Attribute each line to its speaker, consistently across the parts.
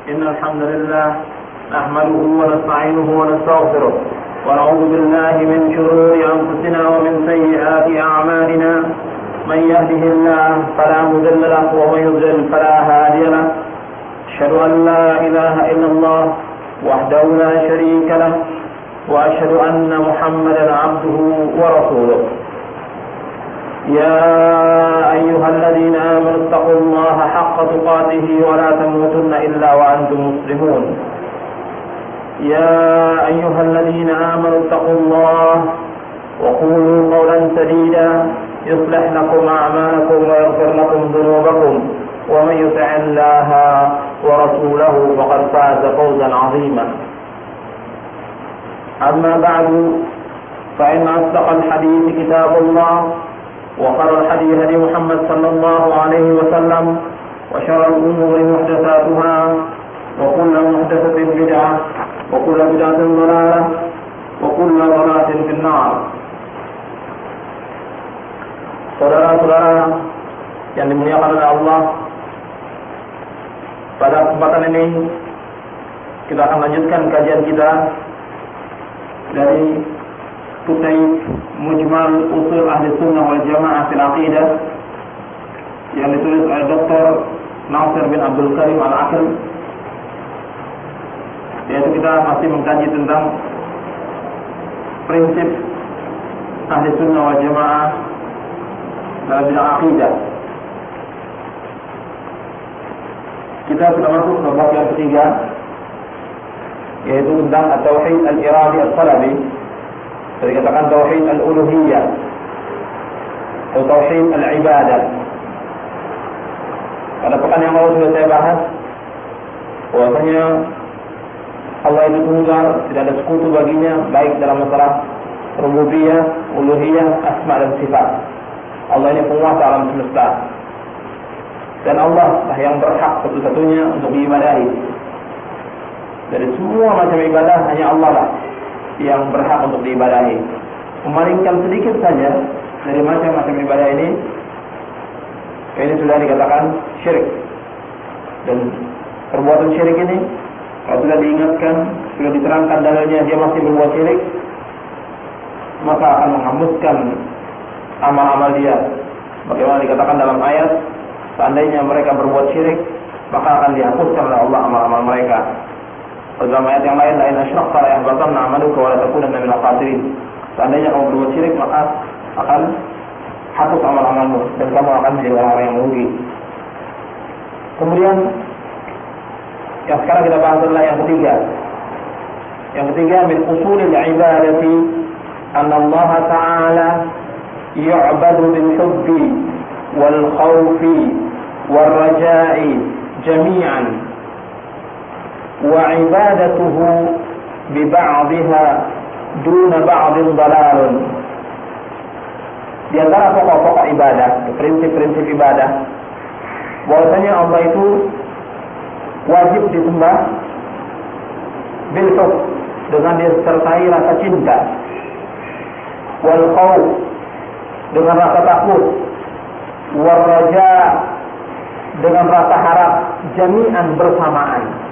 Speaker 1: إن الحمد لله نحمده ونستعينه ونستغفره ونعوذ بالله من شرور أنفسنا ومن سيئات أعمالنا. من يهده الله فلا مضل له ومن يضلل فلا هادي له. أشهد أن لا إله إلا الله وحده لا شريك له وأشهد أن محمدا عبده ورسوله. يا أيها الذين آمنوا اتقوا الله حق تقاته ولا تموتن إلا وأنتم مسلمون. يا أيها الذين آمنوا اتقوا الله وقولوا قولا سديدا يصلح لكم أعمالكم ويغفر لكم ذنوبكم ومن يطع الله ورسوله فقد فاز فوزا عظيما. أما بعد فإن أصدق الحديث كتاب الله وخير الحديث هدي محمد صلى الله عليه وسلم وشر الأمور محدثاتها وكل محدثة بدعة وكل بدعة ضلالة وكل ضلالة في النار. Saudara-saudara yang dimuliakan oleh Allah, pada kesempatan ini kita akan lanjutkan kajian kita dari Kutayb Mujmal Usul Ahli Sunnah wal Jamaah fil Aqidah yang ditulis oleh Dr. Nasir bin Abdul Karim Al-Aqil, yaitu kita masih mengkaji tentang prinsip Ahli Sunnah wal Jamaah dalam bidang aqidah. Kita sudah masuk ke bab yang ketiga, yaitu tentang at-tauhid al-iradi al-talabi. Jadi katakan tauhid al-uluhiyah atau tauhid al-ibadah. Pada pekan yang lalu sudah saya bahas bahwasanya Allah itu tunggal, tidak ada sekutu baginya, baik dalam masalah rububiyah, uluhiyah, asma dan sifat. Allah ini penguasa alam semesta, dan Allah lah yang berhak satu-satunya untuk diibadahi. Dari semua macam ibadah hanya Allah lah yang berhak untuk diibadahi. Memalingkan sedikit saja dari macam-macam ibadah ini sudah dikatakan syirik. Dan perbuatan syirik ini kalau sudah diingatkan, sudah diterangkan dalilnya dia masih berbuat syirik, maka akan menghanguskan amal-amal dia. Bagaimana dikatakan dalam ayat, seandainya mereka berbuat syirik, maka akan dihapuskan oleh Allah amal-amal mereka. Dalam ayat yang lain, lain asyrakta la yahbatanna 'amaluka wa la takunanna minal khasirin. Seandainya kamu berbuat syirik, maka akan hapus amal-amalmu dan kamu akan menjadi orang-orang yang merugi. Kemudian yang sekarang kita bahas adalah yang ketiga. Yang ketiga, min usulil ibadati anna Allah Ta'ala yu'badu bil hubbi wal khawfi wal raja'i jami'an wa ibadatuhu bi ba'dihha duna ba'din dalalun. Di antara pokok-pokok ibadah, prinsip-prinsip ibadah, bahwasanya Allah itu wajib disembah bil hub, dengan disertai rasa cinta, wal khawf, dengan rasa takut, wal raja, dengan rasa harap, jami'an, bersamaan.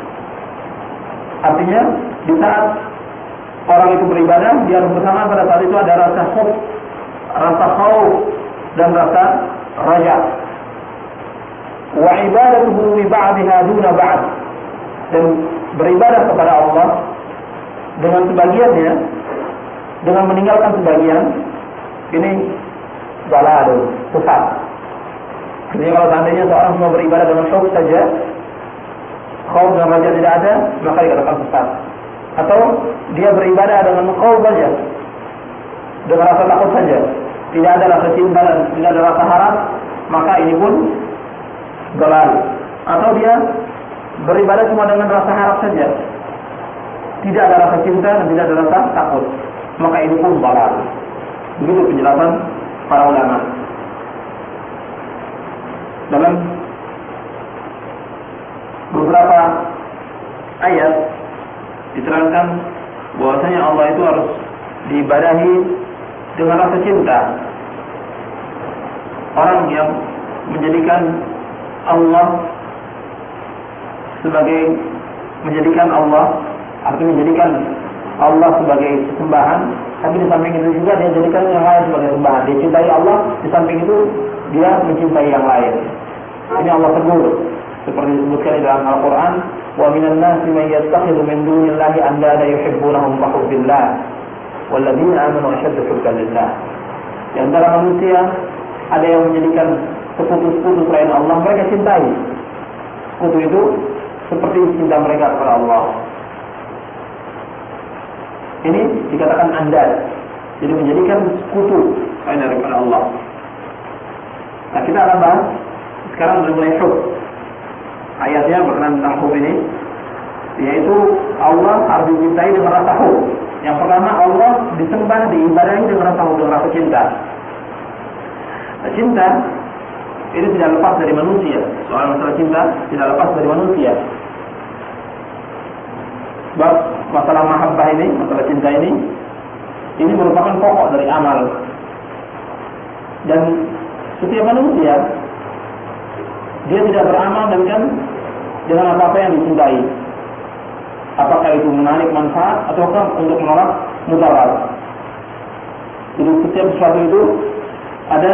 Speaker 1: Artinya di saat orang itu beribadah, dia harus bersamaan. Pada saat itu ada rasa hub, rasa khawf, dan rasa raja. Wa ibadatuhu bi ba'dihha duna ba'd, dan beribadah kepada Allah dengan sebagiannya, dengan meninggalkan sebagian, ini dalalun, sesat. Jadi kalau seandainya seorang cuma beribadah dengan khawf saja, khawf dan raja tidak ada, maka dikatakan sesat. Atau dia beribadah dengan khawf saja, dengan rasa takut saja, tidak ada rasa cinta dan tidak ada rasa harap, maka ini pun dalal. Atau dia beribadah cuma dengan rasa harap saja, tidak ada rasa cinta dan tidak ada rasa takut, maka ini pun dalal. Begitu penjelasan para ulama. Dalam beberapa ayat diterangkan bahwasanya Allah itu harus diibadahi dengan rasa cinta. Orang yang menjadikan Allah sebagai menjadikan Allah, artinya menjadikan Allah sebagai sembahan, tapi di samping itu juga dia jadikan yang lain sebagai sembahan. Dia cintai Allah, di samping itu dia mencintai yang lain. Ini Allah tegur, seperti disebutkan di dalam Al-Quran, wa minan nasi man yattakhidhu min dunillahi andada yuhibbunahum ka hubbillah walladzina amanu ashaddu hubban lillah. Di antara manusia ada yang menjadikan sekutu-sekutu selain Allah, mereka cintai. Sekutu itu seperti cinta mereka kepada Allah. Ini dikatakan andad, jadi menjadikan sekutu selain daripada Allah. Nah, kita akan bahas sekarang dari mulai hub. Ayatnya berkenaan tentang hub ini, yaitu Allah harus dicintai dengan rasa hub. Yang pertama, Allah disembah, diibadahi dengan rasa hub, dengan rasa cinta. Nah, cinta ini tidak lepas dari manusia. Soal masalah cinta tidak lepas dari manusia. Sebab masalah mahabbah ini, masalah cinta ini merupakan pokok dari amal. Dan setiap manusia dia tidak beramal dengan apa-apa yang dicintai. Apakah itu menarik manfaat ataukah untuk menolak mudarat. Jadi setiap sesuatu itu ada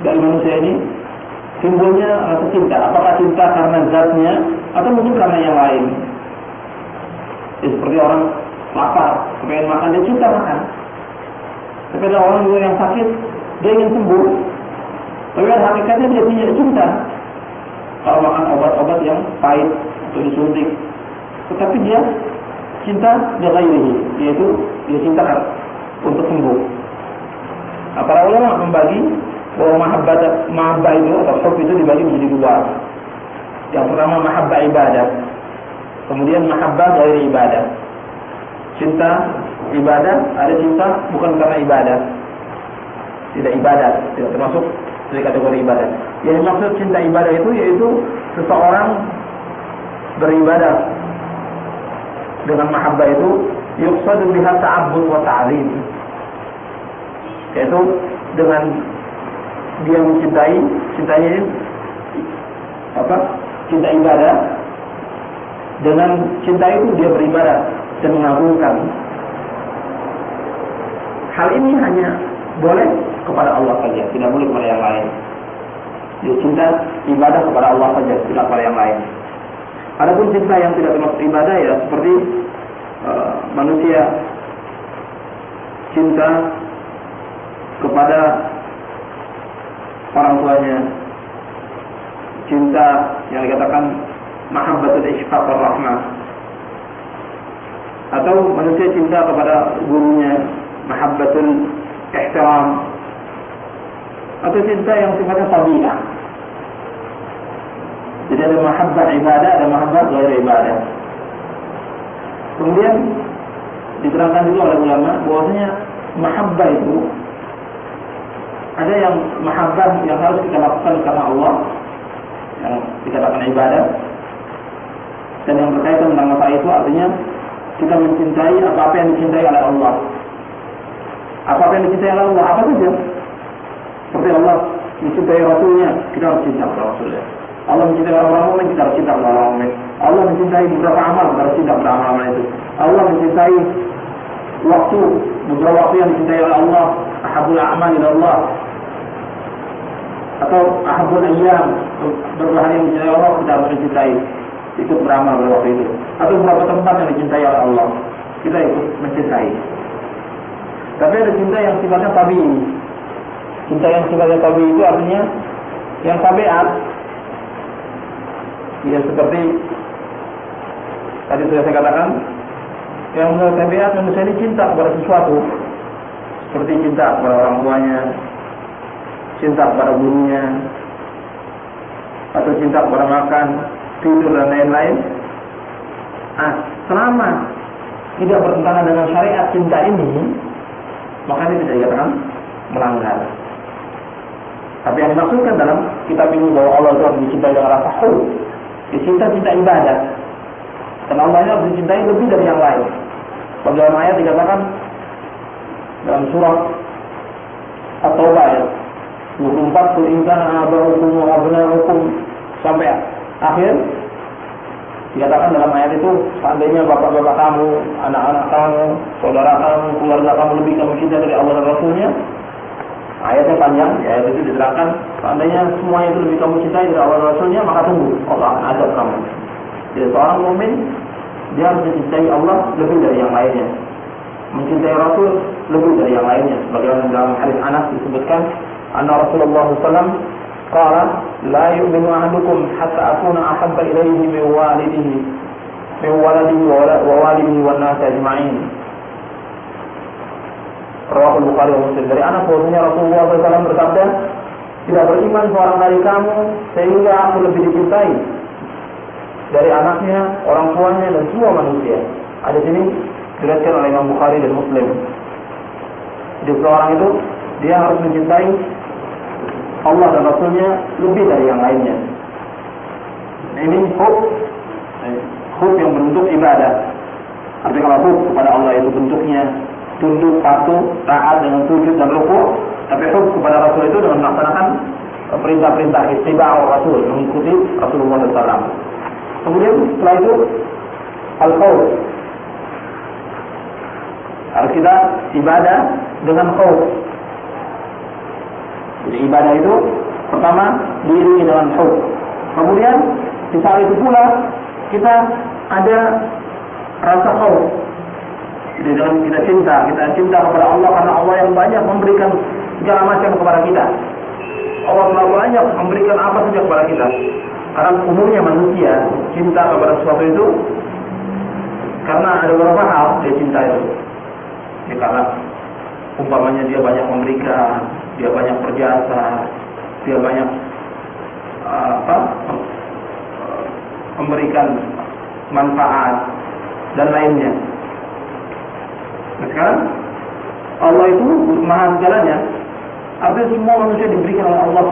Speaker 1: dari manusia ini timbulnya rasa cinta. Apakah cinta karena zatnya atau mungkin karena yang lain. Ya, seperti orang lapar, pengen makan, dia cinta makan. Tapi ada orang juga yang sakit, dia ingin sembuh. Tapi hakikatnya dia tidak cinta. Kalau makan obat-obat yang pahit atau disuntik, tetapi dia cinta ghairihi, yaitu dia cinta untuk sembuh. Nah, para ulama membagi bahwa mahabbah itu atau hub itu dibagi menjadi dua. Yang pertama mahabbah ibadah, kemudian mahabbah ghairi ibadah. Cinta ibadah, ada cinta bukan karena ibadah, tidak ibadah, tidak termasuk dari kategori ibadah. Yang dimaksud cinta ibadah itu yaitu seseorang beribadah dengan mahabbah itu yuqsadu biha ta'abbud wa ta'zim, yaitu dengan dia mencintai, cintanya ini cinta ibadah. Dengan cinta itu dia beribadah dan mengagungkan. Hal ini hanya boleh kepada Allah saja, tidak boleh kepada yang lain. Dia cinta ibadah kepada Allah saja, tidak kepada yang lain. Adapun cinta yang tidak termasuk ibadah ya seperti manusia cinta kepada orang tuanya, cinta yang dikatakan mahabbatul ishfaq war rahmah, atau manusia cinta kepada gurunya, mahabbatul ihtiram, atau cinta yang sifatnya tabi'ah. Jadi ada mahabbah ibadah, ada mahabbah ghairi ibadah. Kemudian diterangkan juga oleh ulama bahwasanya mahabbah itu ada yang mahabbah yang harus kita lakukan karena Allah, yang dikatakan ibadah, dan yang berkaitan tentang masalah itu artinya kita mencintai apa-apa yang dicintai oleh Allah. Apa-apa yang dicintai oleh Allah, apa saja. Seperti Allah mencintai Rasulnya, kita harus cinta kepada Rasulnya. Allah mencintai orang-orang mukmin, kita harus cinta kepada orang mukmin. Allah mencintai beberapa amal, kita harus cinta kepada amal-amal itu. Allah mencintai waktu, beberapa waktu yang dicintai oleh Allah, ahabul a'mal ila Allah, atau ahabul ayyam, beberapa hari yang dicintai Allah, kita harus mencintai, ikut beramal pada waktu itu. Atau beberapa tempat yang dicintai oleh Allah, kita ikut mencintai. Tapi ada cinta yang sifatnya tabi'i. Cinta yang sifatnya tabi'i itu artinya yang tabiat. Ya seperti tadi sudah saya katakan, yang menurut tabiat manusia ini cinta kepada sesuatu, seperti cinta kepada orang tuanya, cinta kepada gurunya, atau cinta kepada makan, tidur dan lain-lain. Selama tidak bertentangan dengan syariat cinta ini, maka ini tidak dikatakan melanggar. Tapi yang dimaksudkan dalam kitab ini bahwa Allah itu harus dicintai dengan rasa hub, cinta ibadah. Dan Allah harus dicintai lebih dari yang lain. Pada dalam ayat dikatakan dalam surah At-Taubah ayat 24, "Qul in kana aba'ukum wa abna'ukum" sampai akhir, "Wa abna'ukum wa abna'ukum wa ikhwanukum wa azwajukum wa ashiratukum wa amwalun iqtaraftumuha wa tijaratun takhshawna kasadaha wa masakin tardawnha ahabba ilaykum min Allahi wa rasulihi wa jihadin fi sabilihi fatarabbasuu hatta ya'ti Allahu bi amrihi." Dikatakan dalam ayat itu, seandainya bapak-bapak kamu, anak-anak kamu, saudara kamu, keluarga kamu lebih kamu cinta dari Allah dan Rasulnya. Ayatnya panjang, ayat itu diterangkan, seandainya semua itu lebih kamu cintai dari Allah dan Rasulnya, maka tunggu, Allah akan azab kamu. Jadi seorang mukmin dia harus mencintai Allah lebih dari yang lainnya, mencintai Rasul lebih dari yang lainnya. Sebagaimana dalam hadis Anas disebutkan, anna Rasulullah SAW qala la yu'minu ahadukum hatta akuna ahabba ilayhi min waladihi wa walidihi wan nas ajma'in. Rawahul Bukhari wa Muslim. Dari Anas bahwasanya Rasulullah SAW bersabda, tidak beriman seorang dari kamu sehingga aku lebih dicintai dari anaknya, orang tuanya dan semua manusia. Ada sini diriwayatkan oleh Imam Bukhari dan Muslim. Jadi seorang itu dia harus mencintai Allah dan Rasulnya lebih dari yang lainnya. Ini hub yang berbentuk ibadah. Artinya kalau hub kepada Allah itu bentuknya tunduk, patuh, taat dengan sujud dan rukuk, tapi hub kepada Rasul itu dengan melaksanakan perintah-perintah ittiba'ur Rasul, mengikuti Rasulullah SAW. Kemudian setelah itu al-khauf. Harus kita ibadah dengan khauf. Jadi ibadah itu pertama diiringi dengan khauf. Kemudian di saat itu pula kita ada rasa khauf. Jadi dengan kita cinta kepada Allah karena Allah yang banyak memberikan segala macam kepada kita. Allah telah banyak memberikan apa saja kepada kita. Karena umumnya manusia cinta kepada sesuatu itu karena ada beberapa hal dia cinta itu. Ya, karena umpamanya dia banyak memberikan, dia banyak berjasa, dia banyak memberikan manfaat dan lainnya. Nah, sekarang Allah itu maha segalanya. Artinya semua manusia diberikan oleh Allah.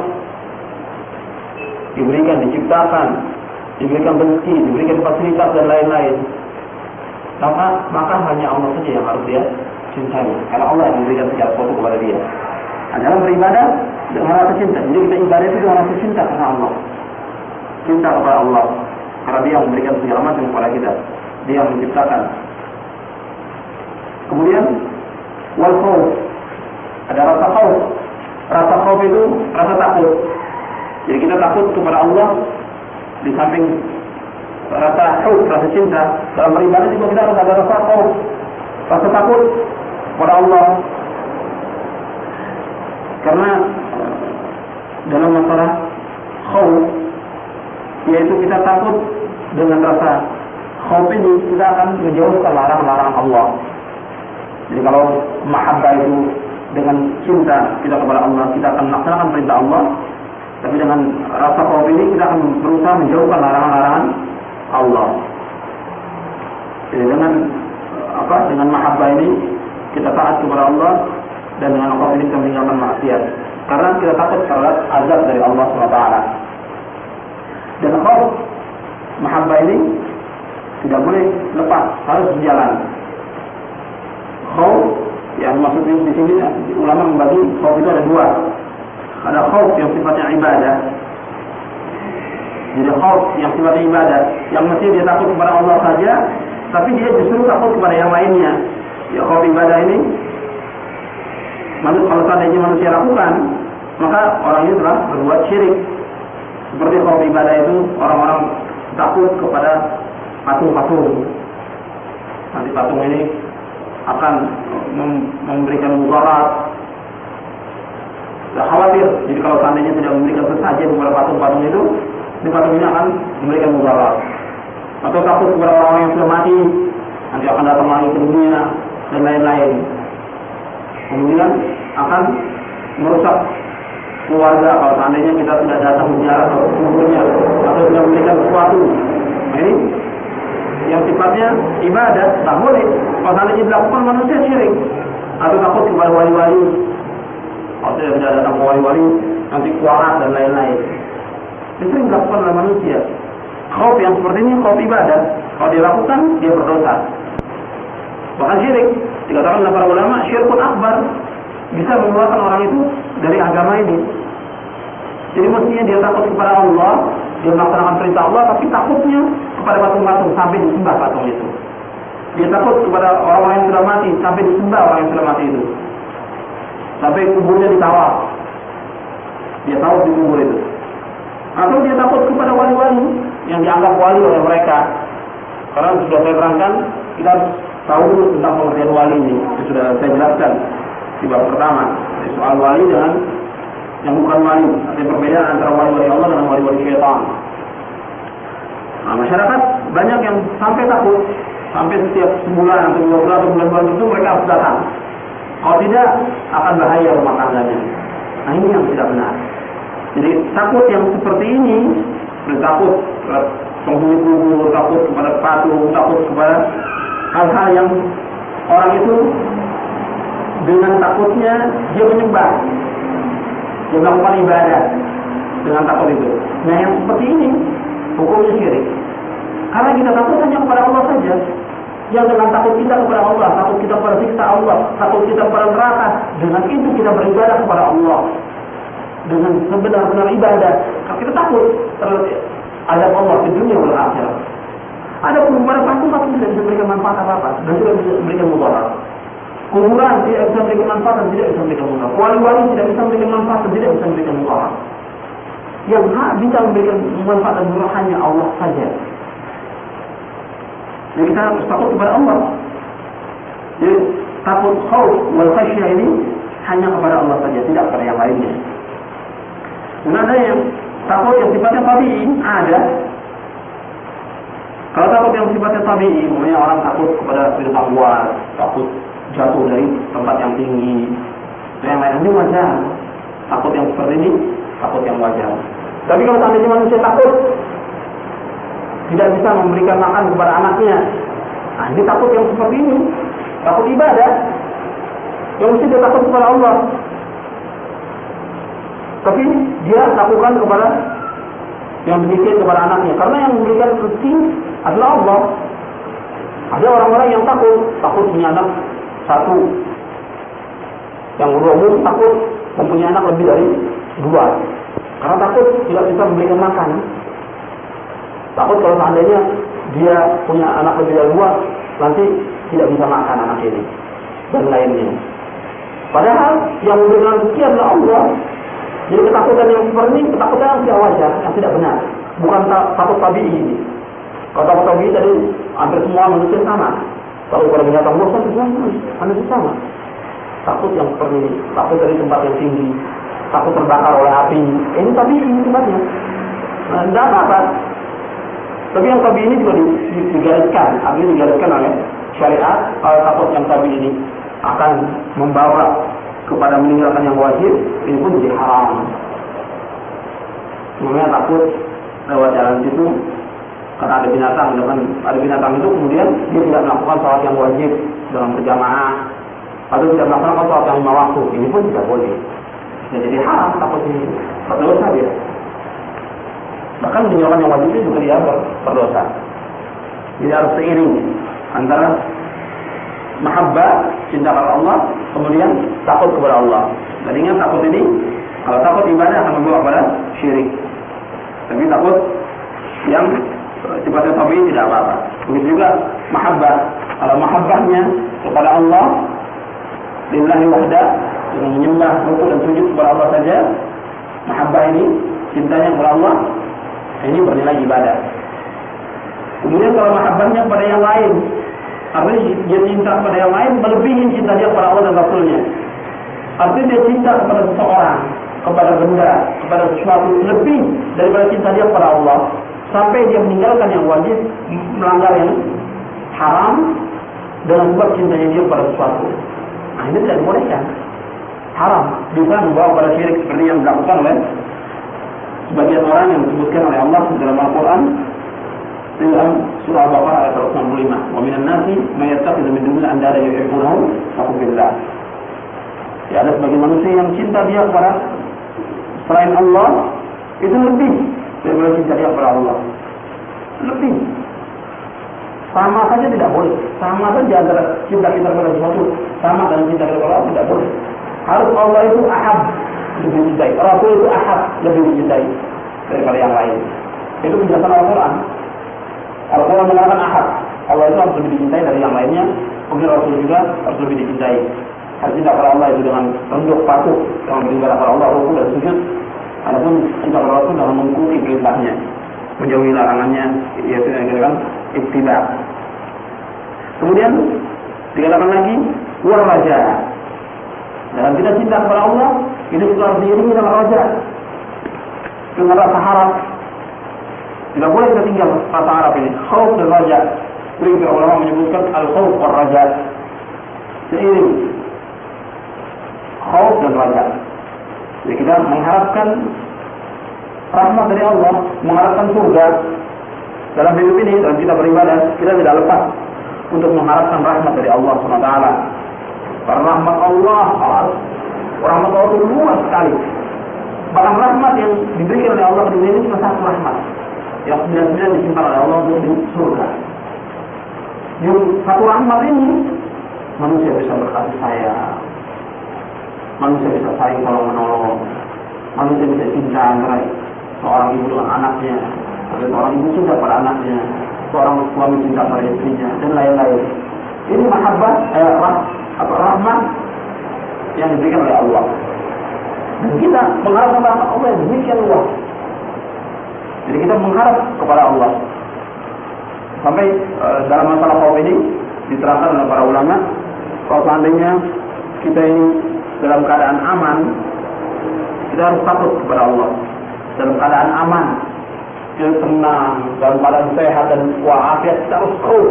Speaker 1: Diberikan, diciptakan, diberikan rezeki, diberikan fasilitas dan lain-lain. Maka hanya Allah saja yang harus dia cintai. Karena Allah yang memberikan segala sesuatu kepada dia. Nah, dalam beribadah dengan rasa cinta. Jadi kita ibadah itu dengan rasa cinta karena Allah. Cinta kepada Allah. Karena dia yang memberikan segala macam kepada kita. Dia yang menciptakan. Kemudian wal khauf. Ada rasa khauf. Rasa khauf itu rasa takut. Jadi kita takut kepada Allah di samping rasa hub, rasa cinta. Dalam beribadah juga kita harus ada rasa khauf, rasa takut kepada Allah. Karena dalam masalah khauf, yaitu kita takut dengan rasa khauf ini kita akan menjauhkan larangan-larangan Allah. Jadi kalau mahabbah itu dengan cinta kita kepada Allah, kita akan melaksanakan perintah Allah. Tapi dengan rasa khauf ini kita akan berusaha menjauhkan larangan-larangan Allah. Jadi dengan mahabbah ini kita taat kepada Allah, dan dengan khauf ini kita meninggalkan maksiat. Karena kita takut terhadap azab dari Allah SWT. Dan khauf mahabbah ini tidak boleh lepas, harus berjalan. Khauf yang maksudnya di sini ulama membagi khauf itu ada dua. Ada khauf yang sifatnya ibadah. Jadi khauf yang sifatnya ibadah, yang mesti dia takut kepada Allah saja, tapi dia justru takut kepada yang lainnya. Ya, khauf ibadah ini kalau seandainya manusia lakukan, maka orang itu telah berbuat syirik. Seperti khauf ibadah itu orang-orang takut kepada patung-patung. Nanti patung ini akan memberikan mudarat. Tidak khawatir. Jadi kalau seandainya tidak memberikan sesajen kepada patung-patung itu, di patung ini akan memberikan mudarat. Atau takut kepada orang yang sudah mati, nanti akan datang lagi ke dunia dan lain-lain. Kemudian akan merusak keluarga kalau seandainya kita tidak datang menziarah kuburnya atau tidak memberikan sesuatu. Nah, ini yang sifatnya ibadah tak boleh. Kalau seandainya dilakukan manusia syirik. Atau takut kepada wali-wali. Kalau tidak datang ke wali-wali, nanti kualat dan lain-lain. Itu yang dilakukan oleh manusia. Khauf yang seperti ini khauf ibadah. Kalau dilakukan, dia berdosa. Bahkan syirik. Dikatakan oleh para ulama, syirkun akbar. Bisa mengeluarkan orang itu dari agama ini. Jadi mestinya dia takut kepada Allah, dia melaksanakan perintah Allah, tapi takutnya kepada patung-patung sampai disembah patung itu. Dia takut kepada orang-orang yang sudah mati sampai disembah orang yang sudah mati itu. Sampai kuburnya ditawaf. Dia tahu di kubur itu. Atau dia takut kepada wali-wali yang dianggap wali oleh mereka. Karena sudah saya terangkan, kita harus tahu dulu tentang pengertian wali ini. Itu sudah saya jelaskan di bab pertama. Soal wali dengan yang bukan wali. Ada perbedaan antara wali-wali Allah dengan wali-wali syaitan. Nah, masyarakat banyak yang sampai takut. Sampai setiap sebulan atau 2 bulan atau bulan-bulan itu mereka harus datang. Kalau tidak, akan bahaya rumah tangganya. Nah, ini yang tidak benar. Jadi takut yang seperti ini, takut penghuni kubur, takut kepada patung, takut kepada hal-hal yang orang itu dengan takutnya dia menyembah, dia melakukan ibadah dengan takut itu. Nah, yang seperti ini hukumnya syirik. Karena kita takut hanya kepada Allah saja. Yang dengan takut kita kepada Allah, takut kita kepada siksa Allah, takut kita kepada neraka, dengan itu kita beribadah kepada Allah dengan sebenar-benar ibadah. Kalau kita takut terhadap azab Allah di dunia dan akhirat. Ada pun kepada patung tidak bisa memberikan manfaat apa-apa dan tidak bisa memberikan mudarat. Kuburan tidak bisa memberikan manfaat dan tidak bisa memberikan mudarat. Wali-wali tidak bisa memberikan manfaat dan tidak bisa memberikan mudarat. Yang bisa memberikan manfaat dan mudarat hanya Allah saja. Jadi kita harus takut kepada Allah. Jadi takut khauf wal khasyah ini hanya kepada Allah saja, tidak kepada yang lainnya. Dan ada yang takut yang sifatnya tabi'i, ada. Kalau takut yang sifatnya tabi'i, umumnya orang takut kepada binatang buas, takut jatuh dari tempat yang tinggi. Dan yang lain ini wajar. Takut yang seperti ini, takut yang wajar. Tapi kalau seandainya manusia takut tidak bisa memberikan makan kepada anaknya, nah ini takut yang seperti ini, takut ibadah, yang mesti dia takut kepada Allah. Tapi dia lakukan kepada yang demikian kepada anaknya, karena yang memberikan rezeki adalah Allah. Ada orang-orang yang takut punya anak satu, yang umum takut mempunyai anak lebih dari 2, karena takut tidak bisa memberikan makan. Takut kalau seandainya dia punya anak lebih dari 2, nanti tidak bisa makan anak ini dan lainnya. Padahal yang memberikan rezeki adalah Allah. Jadi ketakutan yang seperti ini, ketakutan yang tidak wajar, yang tidak benar. Bukan takut tabi'i ini. Kalau takut tabi'i tadi hampir semua manusia sama. Takut pada binatang buas kan manusia sama. Takut yang seperti ini, takut dari tempat yang tinggi, takut terbakar oleh api. Ini tabi'i tempatnya. Nah, tidak apa-apa. Tapi yang tabi ini juga digariskan, artinya digariskan oleh syariat. Kalau takut yang tabi ini akan membawa kepada meninggalkan yang wajib, ini pun jadi haram. Sebenarnya takut lewat jalan situ karena ada binatang itu, kemudian dia tidak melakukan sholat yang wajib dalam berjamaah atau tidak melakukan sholat yang 5 waktu, ini pun tidak boleh. Jadi haram takut ini, berdosa dia. Bahkan meninggalkan yang wajib itu juga dia berdosa. Jadi harus seiring antara mahabbah, cinta kepada Allah, kemudian takut kepada Allah. Dan ingat takut ini, kalau takut ibadah akan membawa kepada syirik. Tapi takut yang sifatnya tabii tidak apa-apa. Begitu juga mahabbah. Kalau mahabbahnya kepada Allah, lillahi wahda, dengan menyembah, rukuk dan sujud kepada Allah saja, mahabbah ini, cintanya kepada Allah, ini bernilai ibadah. Kemudian kalau mahabbahnya kepada yang lain, artinya dia cinta kepada yang lain melebihi cinta dia kepada Allah dan Rasulnya. Artinya dia cinta kepada seseorang, kepada benda, kepada sesuatu lebih daripada cinta dia kepada Allah, sampai dia meninggalkan yang wajib, melanggar yang haram dengan sebab cintanya dia kepada sesuatu. Nah, ini tidak dibolehkan. Haram, bisa membawa kepada syirik seperti yang dilakukan oleh sebagian orang yang disebutkan oleh Allah dalam Al-Quran dalam surah Al-Baqarah ayat 165. Wa minan nasi may yattakhidhu min dunillahi andada yuhibbunahum ka hubbillah. Ya, ada sebagian manusia yang cinta dia kepada selain Allah itu lebih daripada cinta dia kepada Allah. Lebih. Sama saja tidak boleh. Sama saja antara cinta kita kepada sesuatu sama dengan cinta kita kepada Allah tidak boleh. Harus Allah itu ahab, lebih dicintai. Rasul itu ahab, lebih dicintai daripada yang lain. Itu penjelasan Al-Quran. Al-Quran mengatakan ahad. Allah itu harus lebih dicintai dari yang lainnya. Kemudian Rasul juga harus lebih dicintai. Harus cinta kepada Allah itu dengan tunduk patuh, dengan beribadah kepada Allah, rukuk dan sujud. Adapun cinta kepada Rasul dengan mengikuti perintahnya, menjauhi larangannya, yaitu yang dikatakan ittiba. Kemudian dikatakan lagi wal raja. Dalam kita cinta kepada Allah, itu juga harus diiringi dengan raja, dengan rasa harap. Tidak boleh kita tinggal rasa harap ini. Khauf dan raja. Sering ulama menyebutkan al-khauf wal raja. Seiring khauf dan raja. Jadi kita mengharapkan rahmat dari Allah, mengharapkan surga. Dalam hidup ini, dalam kita beribadah, kita tidak lepas untuk mengharapkan rahmat dari Allah SWT. Karena rahmat Allah itu luas sekali. Bahkan rahmat yang diberikan oleh Allah di dunia ini cuma satu rahmat, yang 99 disimpan oleh Allah untuk di surga. Yang satu rahmat ini, manusia bisa berkasih sayang, manusia bisa saling tolong-menolong, manusia bisa cinta antara seorang ibu dengan anaknya, seorang ibu cinta pada anaknya, seorang suami cinta pada istrinya, dan lain-lain. Ini mahabbah, rahmat yang diberikan oleh Allah. Dan kita mengharapkan rahmat Allah yang demikian luas. Jadi kita mengharap kepada Allah. Sampai dalam masalah khauf ini diterangkan oleh para ulama, kalau seandainya kita ini dalam keadaan aman, kita harus takut kepada Allah. Dalam keadaan aman, kita tenang, dalam keadaan sehat dan walafiat, kita harus khauf.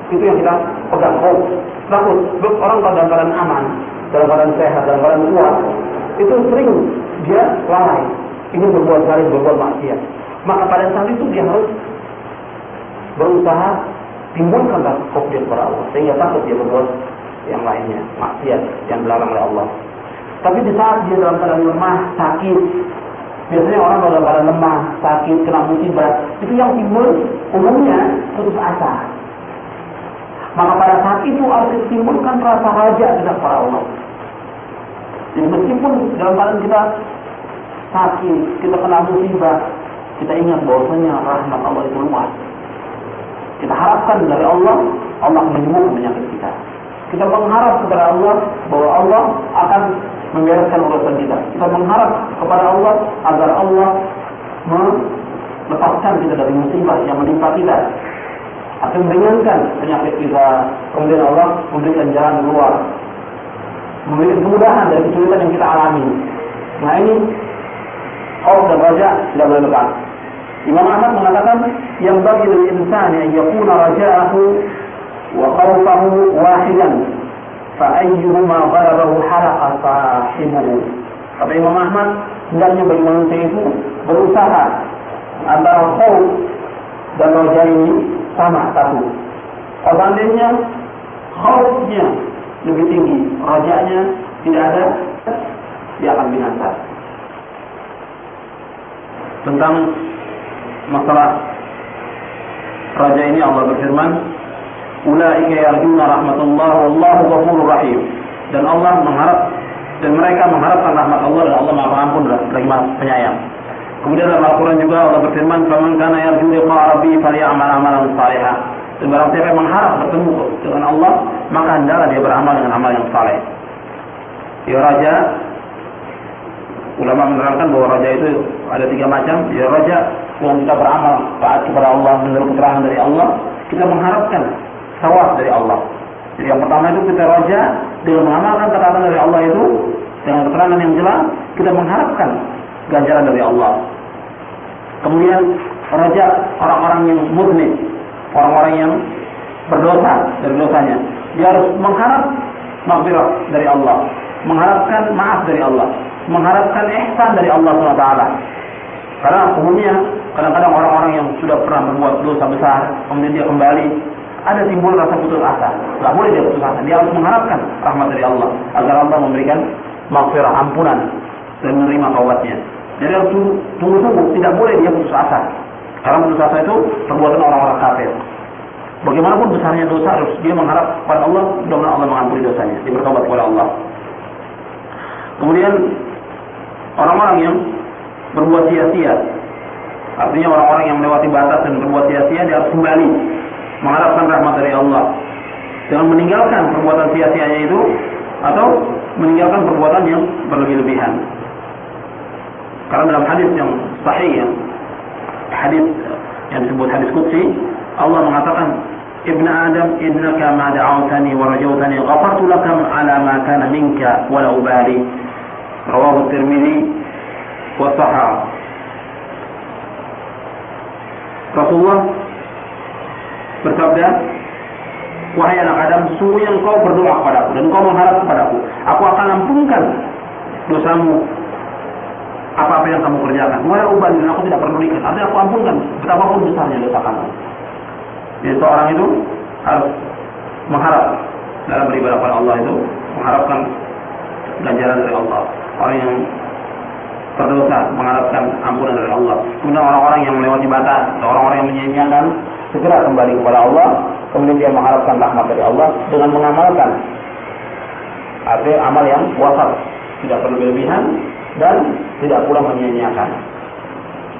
Speaker 1: Itu yang kita pegang, khauf. Takut. Orang kalau dalam keadaan aman, dalam keadaan sehat, dalam keadaan kuat, itu sering dia lalai, ingin berbuat zalim, berbuat maksiat. Maka pada saat itu dia harus berusaha timbulkan rasa khauf dia kepada Allah, sehingga takut dia berbuat yang lainnya, maksiat yang dilarang oleh Allah. Tapi di saat dia dalam keadaan lemah, sakit, biasanya orang kalau dalam keadaan lemah, sakit, kena musibah, itu yang timbul umumnya putus asa. Maka pada saat itu harus ditimbulkan rasa raja kita kepada Allah. Jadi meskipun dalam keadaan kita sakit, kita kena musibah, kita ingat bahwasanya rahmat Allah itu luas. Kita harapkan dari Allah, Allah menyembuhkan penyakit kita. Kita mengharap kepada Allah bahwa Allah akan membereskan urusan kita. Kita mengharap kepada Allah agar Allah melepaskan kita dari musibah yang menimpa kita, akan meringankan penyakit kita. Kemudian Allah memberikan jalan keluar, memberikan kemudahan dari kesulitan yang kita alami. Nah ini khauf dan raja tidak boleh lepas. Imam Ahmad mengatakan yang bagi dari insan yang yakuna raja'ahu wa khawfahu wahidan fa ayyuhuma ghalabahu halaqa sahibuhu. Kata Imam Ahmad, hendaknya bagi manusia itu berusaha antara khauf dan raja ini sama satu. Kalau seandainya khaufnya lebih tinggi, rajanya tidak ada, dia akan binasa. Tentang masalah raja ini Allah berfirman, ulaika yarjuna rahmatullah wallahu ghafurur rahim. Dan Allah mengharap, dan mereka mengharapkan rahmat Allah, dan Allah Maha Pengampun lagi Maha Penyayang. Kemudian dalam Al-Quran juga Allah berfirman, faman kana yarju liqa'a rabbih falyamal amalan shalihan. Dan barang siapa yang mengharap bertemu dengan Allah, maka hendaklah dia beramal dengan amal yang saleh. Ya raja, ulama menerangkan bahwa raja itu ada 3 macam. Ya raja yang kita beramal taat kepada Allah menurut keterangan dari Allah, kita mengharapkan thawab dari Allah. Jadi yang pertama itu kita raja dengan mengamalkan ketaatan dari Allah itu dengan keterangan yang jelas, kita mengharapkan ganjaran dari Allah. Kemudian raja orang-orang yang mudnib, orang-orang yang berdosa dari dosanya, dia harus mengharap maghfirah dari Allah, mengharapkan maaf dari Allah, mengharapkan ihsan dari Allah SWT. Karena umumnya kadang-kadang orang-orang yang sudah pernah berbuat dosa besar, kemudian dia kembali, ada timbul rasa putus asa. Tidak boleh dia putus asa, dia harus mengharapkan rahmat dari Allah agar Allah memberikan maghfirah, ampunan, dan menerima taubatnya. Jadi harus tunggu-tunggu, tidak boleh dia putus asa. Karena putus asa itu perbuatan orang-orang kafir. Bagaimanapun besarnya dosa, harus dia mengharap kepada Allah, mudah-mudahan Allah mengampuni dosanya, dia bertobat kepada Allah. Kemudian orang-orang yang berbuat sia-sia, Artinya orang-orang yang melewati batas dan berbuat sia-sia, dia harus kembali mengharapkan rahmat dari Allah dengan meninggalkan perbuatan sia-sianya itu atau meninggalkan perbuatan yang berlebih-lebihan. Karena dalam hadis yang sahih, hadis yang disebut hadis qudsi, Allah mengatakan, Ibn Adam, innaka ma da'awtani wa rajawtani ghafartu lakam ala ma kana minka wa la ubali. Rawahu Tirmidzi wa sahhahu. Rasulullah bersabda, wahai anak Adam, sesungguhnya engkau berdoa kepadaku dan engkau mengharap kepadaku, aku akan ampunkan dosamu apa-apa yang kamu kerjakan. Wala ubali, dan aku tidak pedulikan. Artinya aku ampunkan betapapun besarnya dosa kamu. Jadi seorang itu harus mengharap dalam beribadah kepada Allah itu, mengharapkan ganjaran dari Allah. Orang yang berdosa mengharapkan ampunan dari Allah. Kemudian orang-orang yang melewati batas, orang-orang yang menyia-nyiakan, segera kembali kepada Allah. Kemudian dia mengharapkan rahmat dari Allah dengan mengamalkan artinya amal yang wasat, tidak berlebihan dan tidak pula menyia-nyiakan.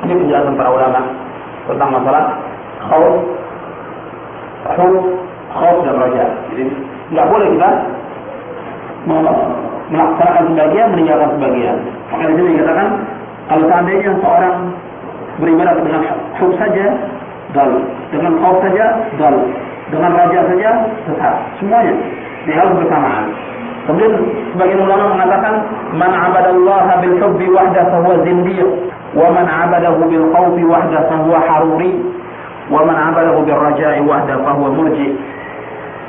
Speaker 1: Ini penjelasan para ulama tentang masalah khauf dan raja. Jadi tidak boleh kita melaksanakan sebagian, meninggalkan sebagian. Maka di sini dikatakan, kalau seandainya seorang beribadah dengan khauf saja, dal, dengan khauf saja, dal, dengan raja saja, sesat. Semuanya dia harus bersamaan. Kemudian sebagian ulama mengatakan, man abadallaha bil hubbi wahda fahuwa zindiq, wa man abadahu bil khawfi wahda fahuwa haruri, wa man abadahu bil raja'i wahda fahuwa murji.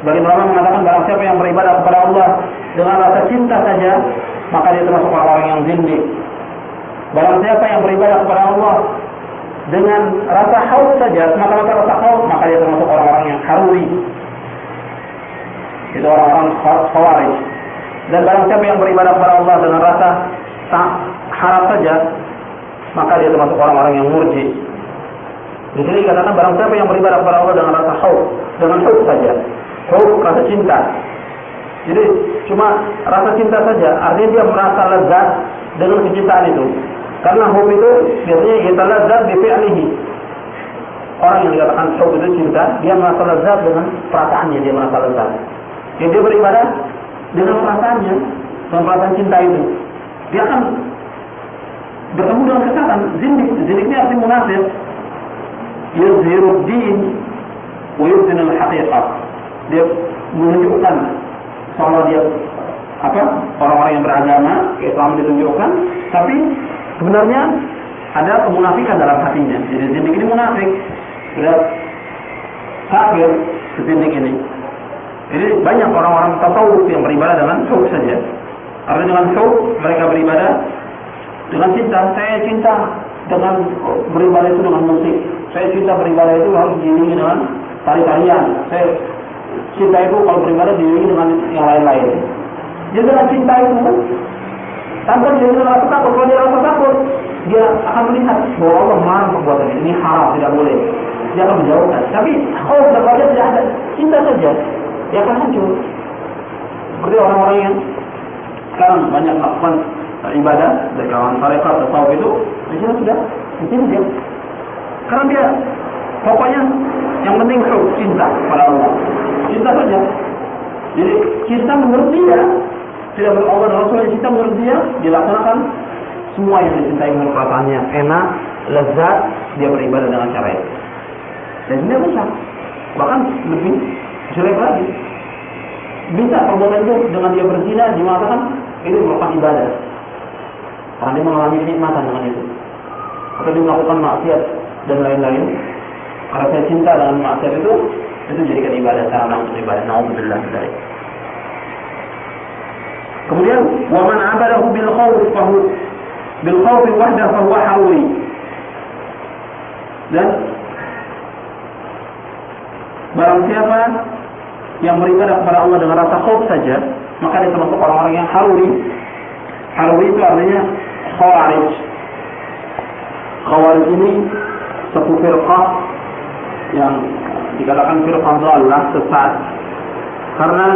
Speaker 1: Sebagian ulama mengatakan, barang siapa yang beribadah kepada Allah dengan rasa cinta saja, maka dia termasuk orang yang zindiq. Barang siapa yang beribadah kepada Allah dengan rasa khauf saja, semata-mata rasa khauf, maka dia termasuk orang-orang yang haruri. Itu orang-orang khawarij. Dan barang siapa yang beribadah kepada Allah dengan rasa harap saja, maka dia termasuk orang-orang yang murji. Di sini dikatakan, barang siapa yang beribadah kepada Allah dengan rasa khauf, dengan khauf saja, khauf rasa cinta. Jadi cuma rasa cinta saja, artinya dia merasa lezat dengan kecintaan itu. Karena khauf itu biasanya kita lezat bi fi'lihi. Orang yang dikatakan khauf itu cinta, dia merasa lezat dengan perasaannya, dia merasa lezat. Jadi dia beribadah dengan perasaannya, dengan perasaan cinta itu, dia akan bertemu dengan kesatan. Zindik, zindik ini arti munafik. Yuzhirud din wa yubtinul haqiqah. Dia menunjukkan seolah dia orang-orang yang beragama, Islam ditunjukkan, tapi sebenarnya ada kemunafikan dalam hatinya. Jadi zindik ini munafik, sudah kafir zindik ini. Jadi banyak orang-orang tasawuf yang beribadah dengan hub saja. Artinya dengan hub mereka beribadah dengan cinta. Saya cinta dengan beribadah itu dengan musik. Saya cinta beribadah itu harus diiringi dengan tari-tarian. Saya cinta itu kalau beribadah diiringi dengan yang lain-lain. Jadi dengan cinta itu tanpa dia rasa takut. Kalau dia rasa takut, dia akan melihat bahwa Allah melarang perbuatan ini haram, tidak boleh. Dia akan menjauhkan. Tapi kalau tidak ada cinta saja, dia akan hancur. Seperti orang-orang yang sekarang banyak melakukan ibadah dari kalangan tarekat tasawuf itu, di sini dia. Karena dia pokoknya yang penting cinta pada Allah, cinta saja. Jadi cinta menurut dia, tidak menurut Allah dan Rasulnya, cinta menurut dia dilaksanakan semua yang dicintai menurut perasaannya, enak, lezat, dia beribadah dengan cara itu. Dan dia bisa, bahkan lebih jelek lagi. Bisa perbuatan itu dengan dia berzina, dia mengatakan itu merupakan ibadah. Karena dia mengalami kenikmatan dengan itu. Atau dia melakukan maksiat dan lain-lain. Karena saya cinta dengan maksiat itu jadikan ibadah, sarana untuk ibadah. Nauzubillah dari. Kemudian, wa man abadahu bil khawf wahda fa huwa hawi. Dan barang siapa yang beribadah kepada Allah dengan rasa khauf saja, maka dia termasuk orang-orang yang haruri. Haruri itu artinya khawarij. Khawarij ini satu firqah yang dikatakan firqah dhalah, sesat, karena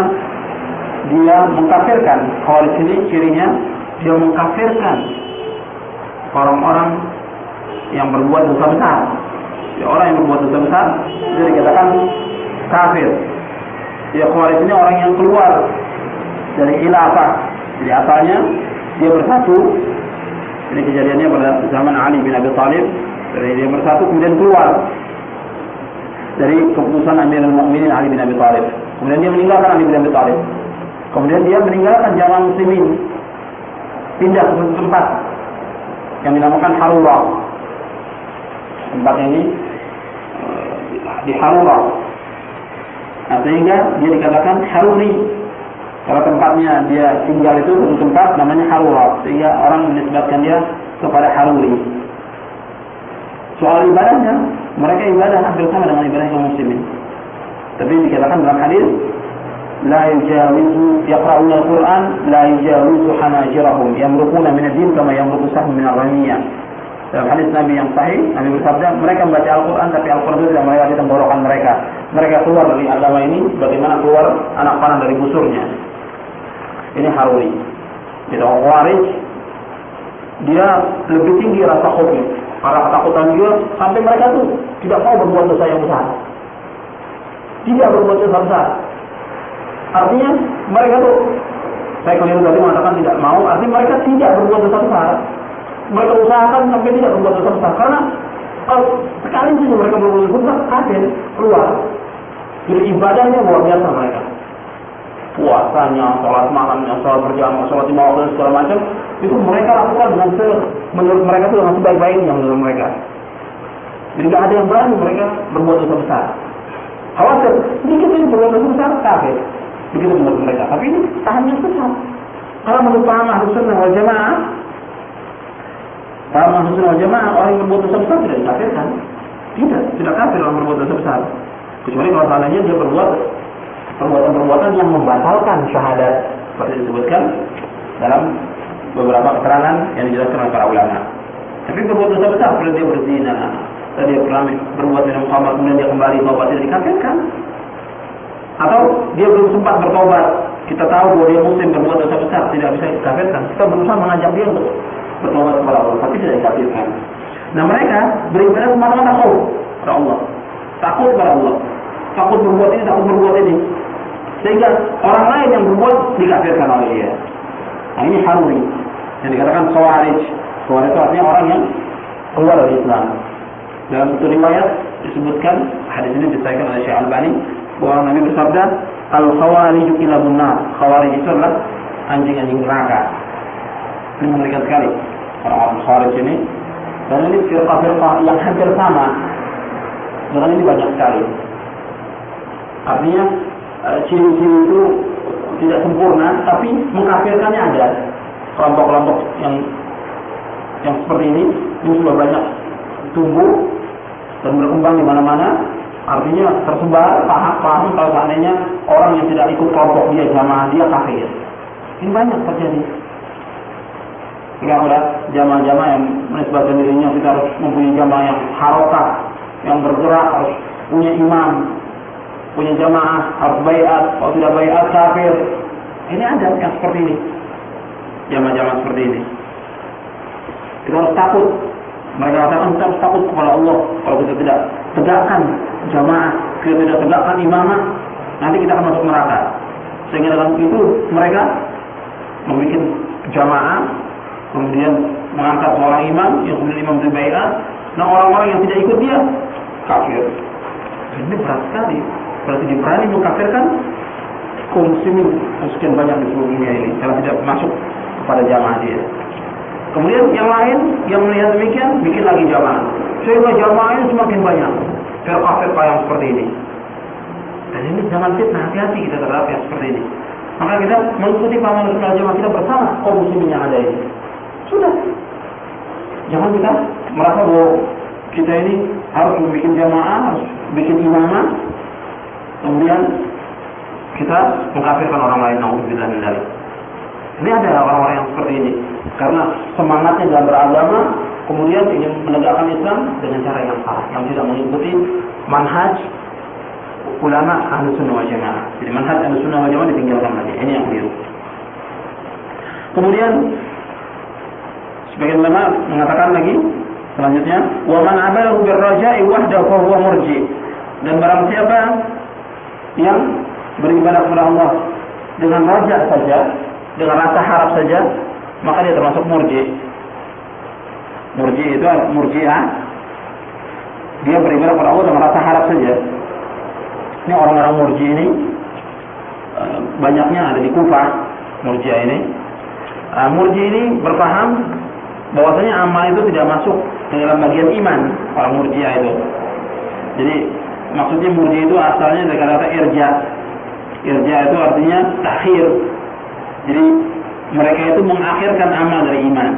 Speaker 1: dia mengkafirkan. Khawarij ini cirinya dia mengkafirkan orang-orang yang berbuat dosa besar. Ya, orang yang berbuat dosa besar itu dikatakan kafir. Ya, Khawarij ini orang yang keluar dari khilafah. Jadi asalnya dia bersatu. Ini kejadiannya pada zaman Ali bin Abi Thalib. Dari dia bersatu kemudian keluar dari keputusan Amirul Mukminin Ali bin Abi Thalib. Kemudian dia meninggalkan Ali bin Abi Thalib. Kemudian dia meninggalkan jamaah muslimin, pindah ke tempat yang dinamakan Harura. Tempatnya ini di Harura. Nah, sehingga dia dikatakan Haruri. Kalau tempatnya dia tinggal itu satu tempat namanya Harura, sehingga orang menisbatkan dia kepada Haruri. Soal ibadahnya, mereka ibadah hampir sama dengan ibadah kaum muslimin. Tapi dikatakan dalam hadis, la yujawizu yaqra'una al-Qur'an la yujawizu hanajirahum yamruquna min ad-din kama yamruqu sahmun min ar-ramiyah. Dalam hadis Nabi yang sahih, Nabi bersabda, mereka membaca Al-Quran tapi Al-Quran itu tidak melewati tenggorokan mereka. Mereka keluar dari agama ini bagaimana keluar anak panah dari busurnya. Ini Haruri. Jadi orang Khawarij, dia lebih tinggi rasa khofnya, para ketakutan dia sampai mereka tuh tidak mau berbuat dosa yang besar. Tidak berbuat dosa besar. Artinya mereka tuh, saya keliru tadi mengatakan tidak mau, artinya mereka tidak berbuat dosa besar. Mereka usahakan sampai tidak berbuat dosa besar, karena sekali saja mereka berbuat dosa besar, kafir keluar. Jadi ibadahnya luar biasa mereka. Puasanya, sholat malamnya, sholat berjamaah, sholat lima waktu segala macam, itu mereka lakukan dengan menurut mereka itu dengan sebaik-baiknya menurut mereka. Jadi tidak ada yang berani mereka berbuat dosa besar. Khawatir sedikit ini berbuat dosa besar, kafir. Begitu menurut mereka. Tapi ini pahamnya sesat. Kalau menurut paham Ahlus Sunnah wal Jamaah, paham Ahlus Sunnah wal Jamaah, orang yang berbuat dosa besar tidak dikafirkan. Tidak kafir orang berbuat dosa besar. Kecuali kalau salahnya dia berbuat perbuatan-perbuatan yang membatalkan syahadat, seperti disebutkan dalam beberapa keterangan yang dijelaskan oleh para ulama. Tapi berbuat dosa besar, seperti dia berzina, dia pernah berbuat minum khamar, kemudian dia kembali taubat, tidak dikafirkan. Atau dia belum sempat bertobat, kita tahu bahwa dia muslim berbuat dosa besar, tidak bisa dikafirkan. Kita berusaha mengajak dia untuk bertobat kepada Allah, tapi tidak dikafirkan. Nah, mereka beribadah semata-mata khauf kepada Allah, takut kepada Allah, takut berbuat ini, takut berbuat ini, sehingga orang lain yang berbuat dikafirkan oleh dia. Nah, ini Haruri yang dikatakan Khawarij. Khawarij itu artinya orang yang keluar dari Islam. Dalam satu riwayat disebutkan, hadis ini disahihkan oleh Syekh Albani, bahwa Nabi bersabda, al-khawariju kilabun nar. Khawarij itu adalah anjing-anjing neraka. Ini mengerikan sekali orang-orang Khawarij ini. Dan ini firqah-firqah yang hampir sama. Dan ini banyak sekali. Artinya ciri-ciri itu tidak sempurna, tapi mengkafirkannya ada. Kelompok-kelompok yang seperti ini sudah banyak tumbuh dan berkembang di mana-mana. Artinya tersebar paham kalau seandainya orang yang tidak ikut kelompok dia, jamaah dia, kafir. Ini banyak terjadi. Jika ada jamaah-jamaah yang menisbatkan dirinya kita harus mempunyai jamaah yang harokah, yang bergerak, harus punya imam, punya jamaah, harus baiat, kalau tidak baiat kafir. Ini ada yang seperti ini, jamaah-jamaah seperti ini. Kita harus takut. Mereka katakan kita harus takut kepada Allah. Kalau kita tidak tegakkan jamaah, kita tidak tegakkan imamah, nanti kita akan masuk neraka. Sehingga dalam itu mereka membuat jamaah, kemudian mengangkat seorang imam, yang kemudian imam berbaiat. Nah, orang-orang yang tidak ikut dia kafir. Ini berat sekali. Berarti dia berani mengkafirkan kaum muslimin sekian banyak di seluruh dunia ini kalau tidak masuk kepada jamaah dia. Kemudian yang lain yang melihat demikian bikin lagi jamaah, sehingga jamaahnya semakin banyak. Firqah-firqah yang seperti ini. Dan ini jangan fitnah, hati-hati kita terhadap yang seperti ini. Maka kita mengikuti paham jamaah kita bersama kaum muslimin yang ada ini. Sudah. Jangan kita merasa bahwa kita ini harus membuat jamaah, harus bikin imamah, kemudian kita mengkafirkan orang lain. Nauzubillah min dzalik. Ini ada orang-orang yang seperti ini karena semangatnya dalam beragama, kemudian ingin menegakkan Islam dengan cara yang salah, yang tidak mengikuti manhaj ulama Ahlus Sunnah wal Jamaah. Jadi manhaj Ahlus Sunnah wal Jamaah ditinggalkan lagi. Ini yang keliru. Kemudian sebagian ulama mengatakan lagi Selanjutnya, wa man abalahu birraja'i wahdahu fa huwa murji. Dan barang siapa yang beribadah kepada Allah dengan raja saja, dengan rasa harap saja, maka dia termasuk murji. Murji itu murji'ah. Dia beribadah kepada Allah dengan rasa harap saja. Ini orang-orang murji ini banyaknya ada di Kufah. Murji'ah ini. Murji ini berpaham bahwasanya amal itu tidak masuk ke dalam bagian iman. Orang Murji'ah itu. Jadi maksudnya murji itu asalnya dari kata irja. Irja itu artinya takhir. Jadi mereka itu mengakhirkan amal dari iman.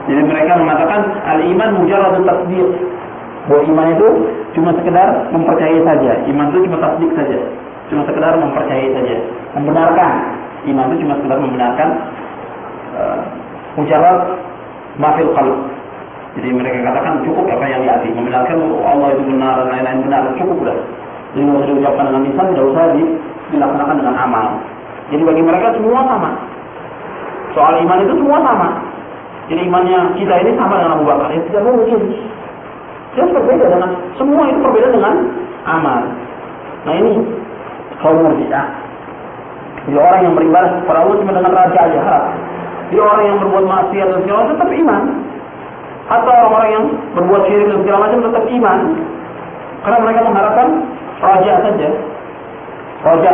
Speaker 1: Jadi mereka mengatakan al-iman mujarradut tasdiq. Bahwa iman itu cuma sekedar mempercayai saja. Iman itu cuma tasdik saja. Cuma sekedar mempercayai saja. Membenarkan. Iman itu cuma sekedar membenarkan mujarrad ma fil qalb. Jadi mereka katakan cukup apa yang di hati. Membenarkan Allah itu benar dan lain-lain benar, cukup sudah. Jadi tidak usah diucapkan dengan lisan, tidak usah dilaksanakan dengan amal. Jadi bagi mereka semua sama. Soal iman itu semua sama. Jadi imannya kita ini sama dengan Abu Bakar. Tidak mungkin. Dia berbeda dengan semua itu berbeda dengan amal. Nah ini kaum Murji'ah. Jadi orang yang beribadah kepada Allah cuma dengan raja aja harap. Jadi orang yang berbuat maksiat dan segala macam tetap iman. Atau orang-orang yang berbuat syirik dan segala macam tetap iman. Karena mereka mengharapkan raja saja. Raja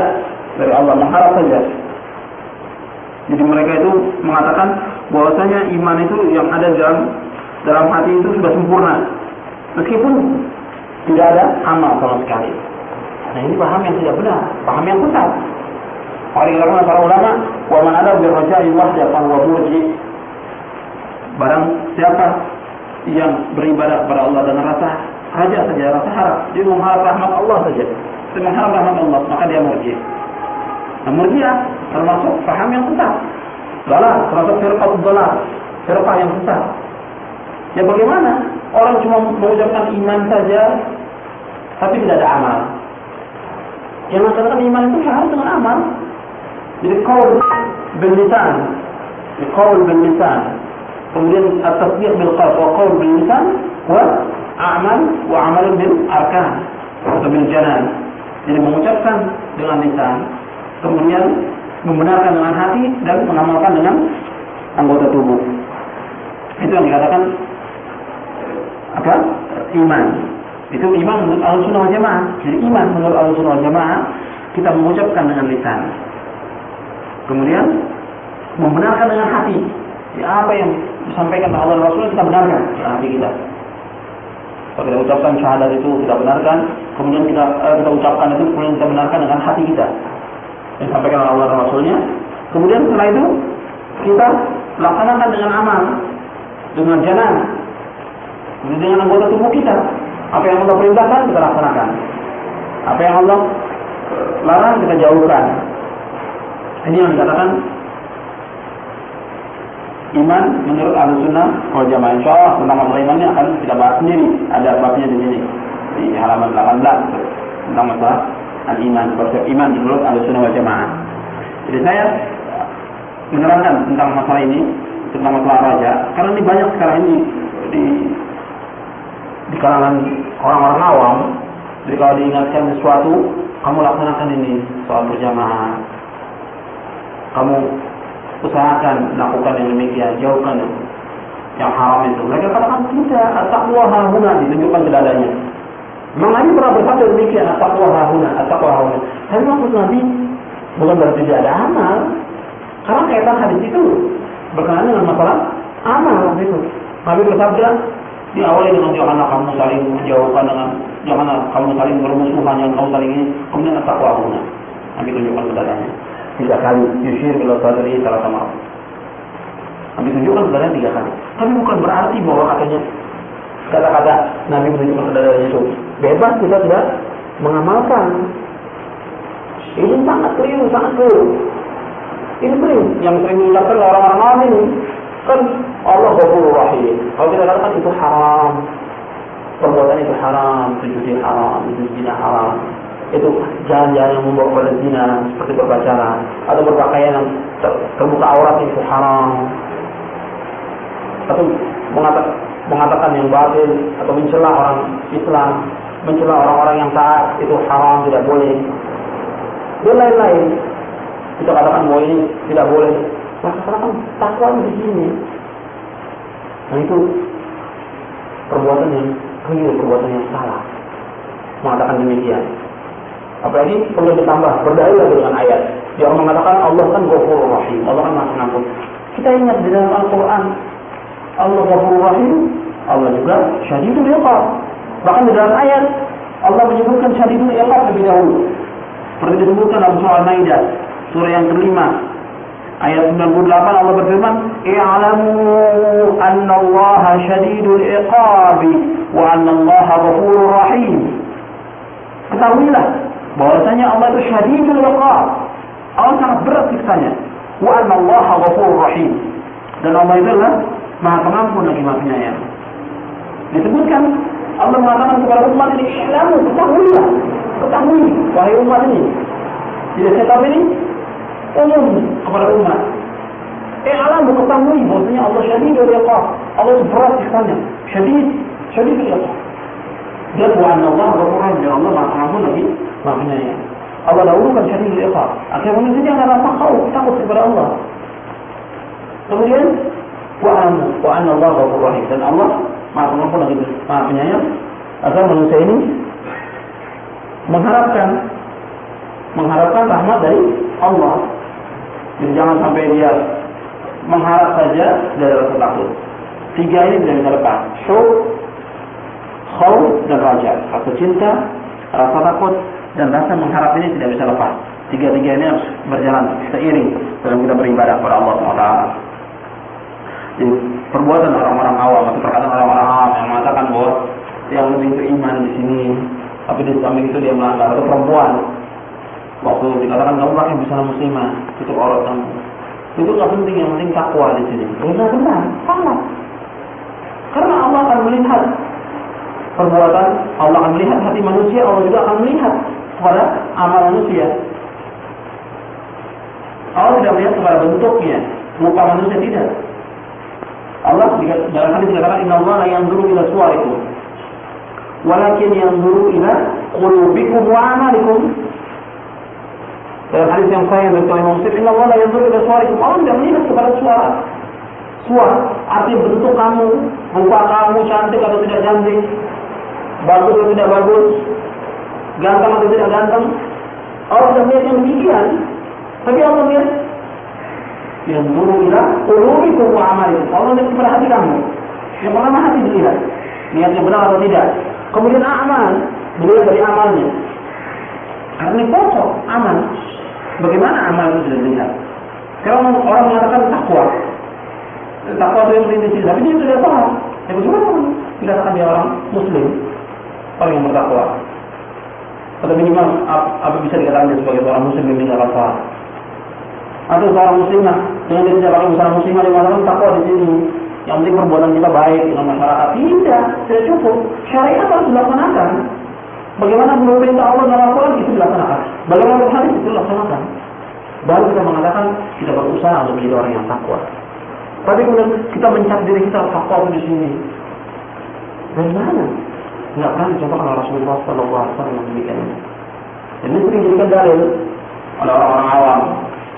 Speaker 1: dari Allah, mengharap saja. Jadi mereka itu mengatakan bahwasanya iman itu yang ada dalam hati itu sudah sempurna. Meskipun tidak ada amal sama sekali. Nah ini paham yang tidak benar, paham yang sesat. Oleh karena para ulama, wa man ada birraja'i wahda fa huwa murji. Barang siapa yang beribadah kepada Allah dengan rasa raja saja, rasa harap, dia mengharap rahmat Allah saja, dia mengharap rahmat Allah, maka dia murji. Nah murji'ah termasuk paham yang sesat. Termasuk firqah yang sesat. Ya bagaimana? Orang cuma mengucapkan iman saja, tapi tidak ada amal. Yang mengatakan iman itu harus dengan amal. Jadi qaul bil lisan, kemudian at-tasdiq bil qalb wa qaul bil lisan wa a'mal wa amal bil arkan atau bil janan. Jadi mengucapkan dengan lisan, kemudian membenarkan dengan hati dan mengamalkan dengan anggota tubuh. Itu yang dikatakan apa? Iman. Itu iman menurut Ahlussunnah wal Jamaah. Jadi iman menurut Ahlussunnah wal Jamaah kita mengucapkan dengan lisan, kemudian membenarkan dengan hati. Ya, apa yang disampaikan oleh Allah Rasul kita benarkan dengan hati kita. Kalau kita ucapkan syahadat itu kita benarkan, kemudian kita ucapkan itu kemudian kita benarkan dengan hati kita yang disampaikan oleh Allah Rasulnya. Kemudian setelah itu kita laksanakan dengan amal, dengan jalan, dengan anggota tubuh kita. Apa yang Allah perintahkan kita laksanakan, apa yang Allah larang kita jauhkan. Ini yang dikatakan iman menurut Ahlussunnah wal Jamaah. Insyaallah tentang masalah imannya akan kita bahas sendiri. Ada babnya di sini di halaman 18 tentang masalah al-iman, konsep iman menurut Ahlussunnah wal Jamaah. Jadi saya menerangkan tentang masalah ini, tentang masalah raja, karena ini banyak sekarang ini di kalangan orang-orang awam. Jadi kalau diingatkan sesuatu, kamu laksanakan ini soal berjamaah, kamu usahakan lakukan yang demikian, jauhkan yang haram itu. Mereka katakan tidak, at-taqwa hahuna, ditunjukkan ke dadanya. Memang Nabi pernah bersabda demikian, at-taqwa hahuna, at-taqwa hahuna. Tapi maksud Nabi bukan berarti tidak ada amal, karena kaitan hadis itu berkenaan dengan masalah amal itu. Nabi bersabda diawali dengan janganlah kamu saling menjauhkan, janganlah kamu saling bermusuhan, jangan kamu saling ini, kemudian at-taqwa hahuna. Nabi tunjukkan ke dadanya 3 kali, yushir ila sadri salah sama. Nabi tunjukkan ke dadanya 3 kali. Tapi bukan berarti bahwa katanya kata-kata Nabi menunjukkan ke dadanya itu bebas kita tidak mengamalkan. Ini sangat keliru, sangat keliru. Ini sering yang sering diucapkan oleh orang-orang awam ini. Kan Allah Ghafurur Rahim. Kalau kita katakan itu haram, perbuatan itu haram, itu judi haram, itu zina haram, itu jalan-jalan yang membawa kepada zina seperti berpacaran atau berpakaian yang terbuka aurat itu haram, atau mengatakan yang batil atau mencela orang Islam, mencela orang-orang yang taat itu haram, tidak boleh. Dan lain-lain. Kita katakan bahwa ini tidak boleh. Maka katakan takwa di sini. Nah itu perbuatan yang keliru, perbuatan yang salah. Mengatakan demikian. Apalagi kemudian ditambah berdalil dengan ayat. Dia mengatakan Allah kan Ghafurur Rahim, Allah kan Maha Pengampun. Kita ingat di dalam Al-Quran, Allah Ghafurur Rahim, Allah juga Syadidul Iqab. Bahkan di dalam ayat Allah menyebutkan Syadidul Iqab lebih dahulu. Seperti disebutkan dalam surah Al-Maidah, surah yang kelima, ayat 98 Allah berfirman, "I'lamu anna Allah Syadidul Iqab wa anna Allah Ghafurur Rahim." Ketahuilah bahwasanya Allah itu Syadidul Iqab. Allah sangat berat siksanya. Wa anna Allah Ghafurur Rahim. Dan Allah itu adalah Maha Pengampun lagi Maha Penyayang. Disebutkan Allah mengatakan kepada umat ini, "I'lamu, ketahuilah, ketahui wahai umat ini." Tidak kitab ini umum kepada umat. I'lamu, ketahui bahwasanya Allah Syadidul Iqab. Allah itu berat siksanya. Syadidul Iqab. Dan wa anna Allah Ghafurur Rahim. Dan Allah Maha Pengampun lagi Maha Penyayang. Allah dahulukan Syadidul Iqab. Akhirnya manusia jangan rasa takut kepada Allah. Kemudian wa anna Allah Ghafurur Rahim. Dan Allah Maha Pengampun lagi Maha Penyayang. Agar manusia ini mengharapkan rahmat dari Allah. Dan jangan sampai dia mengharap saja dari rasa takut. Tiga ini tidak bisa lepas. Syuk, khauf, dan raja. Rasa cinta, rasa takut, dan rasa mengharap ini tidak bisa lepas. Tiga-tiga ini harus berjalan seiring dalam kita beribadah kepada Allah SWT. Jadi perbuatan orang-orang awam atau perkataan orang-orang awam yang mengatakan bahwa yang lebih itu iman di sini, tapi di samping itu dia melanggar. Atau perempuan waktu dikatakan kamu pakai busana muslimah, tutup aurat kamu. Itu nggak penting, yang penting takwa di sini. Benar, salah. Karena Allah akan melihat perbuatan, Allah akan melihat hati manusia, Allah juga akan melihat kepada amal manusia. Allah tidak melihat kepada bentuknya, muka manusia tidak. Allah dalam hadis dikatakan, "Inna Allah la yanzuru ila suwarikum, walakin yanzuru ila qulubikum wa amalikum." Dalam hadis yang sahih dari Imam Muslim, "Inna Allah la yanzuru ila suwarikum." Allah tidak melihat kepada suara, arti bentuk kamu, muka kamu cantik atau tidak cantik, bagus atau tidak bagus, ganteng atau tidak ganteng. Allah tidak melihat yang demikian. Tapi Allah melihat yang dulu ila qulubikum wa amalikum. Allah melihat kepada hati kamu. Yang pertama hati dilihat, niatnya benar atau tidak. Kemudian amal, dilihat dari amalnya. Karena ini pokok amal. Bagaimana amal itu sudah dilihat? Kalau orang mengatakan takwa itu yang berinti, tapi dia tidak paham. Yang bagaimana dikatakan dia orang Muslim, orang yang bertakwa? Atau minimal apa bisa dikatakan dia sebagai orang Muslim yang tidak paham? Atau seorang muslimah dengan dia tidak pakai busana muslimah dia mengatakan takwa di sini. Yang penting perbuatan kita baik dengan masyarakat. Tidak cukup. Syariat harus dilaksanakan. Bagaimana menurut perintah Allah dalam Al-Quran itu dilaksanakan. Bagaimana menurut hadis itu dilaksanakan. Baru kita mengatakan kita berusaha untuk menjadi orang yang takwa. Tapi kemudian kita mencap diri kita takwa di sini. Dari mana? Tidak pernah dicontohkan oleh Rasulullah SAW yang demikian. Dan ini sering dijadikan dalil oleh orang-orang awam.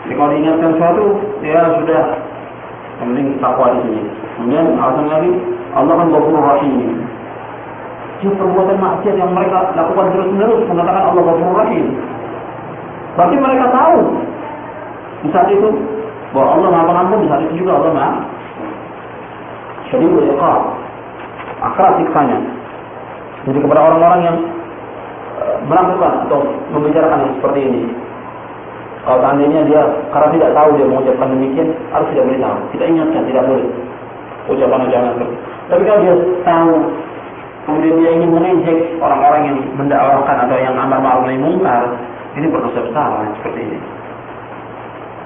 Speaker 1: Jadi kalau diingatkan sesuatu, ya sudah, yang penting takwa di sini. Kemudian alasan lagi, Allah kan Ghafurur Rahim. Jadi perbuatan maksiat yang mereka lakukan terus-menerus mengatakan Allah Ghafurur Rahim. Berarti mereka tahu di saat itu bahwa Allah Maha Pengampun, di saat itu juga Allah Maha Syadidul Iqab, akhirat siksanya. Jadi kepada orang-orang yang melakukan atau membicarakan yang seperti ini, kalau seandainya dia karena tidak tahu dia mengucapkan demikian, harus tidak boleh tahu. Kita ingatkan, tidak boleh ucapan-ucapan seperti. Tapi kalau dia tahu, kemudian dia ingin mengejek orang-orang yang mendakwakan atau yang amar ma'ruf nahi munkar, ini berdosa besar seperti ini.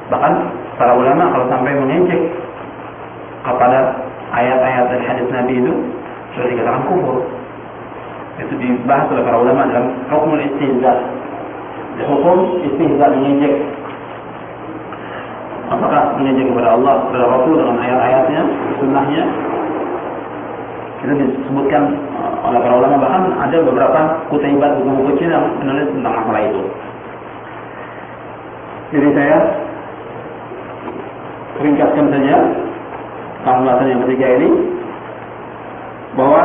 Speaker 1: Bahkan para ulama kalau sampai mengejek kepada ayat-ayat dari hadis Nabi itu sudah dikatakan kufur. Itu dibahas oleh para ulama dalam hukum istihza. Hukum istihza, mengejek. Apakah mengejek kepada Allah, kepada Rasul dengan ayat-ayatnya, sunnahnya, Itu disebutkan oleh para ulama, bahkan ada beberapa kutaibat buku-buku kecil yang menulis tentang masalah itu. Jadi saya ringkaskan saja pembahasan yang ketiga ini, bahwa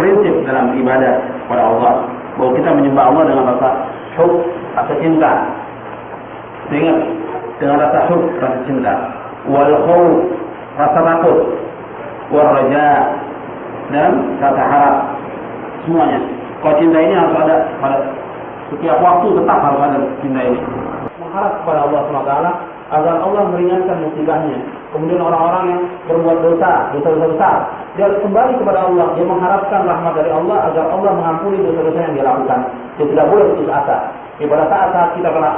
Speaker 1: prinsip dalam ibadah kepada Allah, bahwa kita menyembah Allah dengan rasa hub, rasa cinta. Ingat, dengan rasa hub, rasa cinta, wal khauf, rasa takut, wal raja, dan rasa harap. Semuanya. Kalau cinta ini harus ada pada setiap waktu, tetap harus ada cinta ini. Mengharap kepada Allah SWT agar Allah meringankan musibahnya. Kemudian orang-orang yang berbuat dosa besar, dia harus kembali kepada Allah. Dia mengharapkan rahmat dari Allah agar Allah mengampuni dosa-dosa yang dia lakukan. Dia tidak boleh putus asa. Pada saat kita kena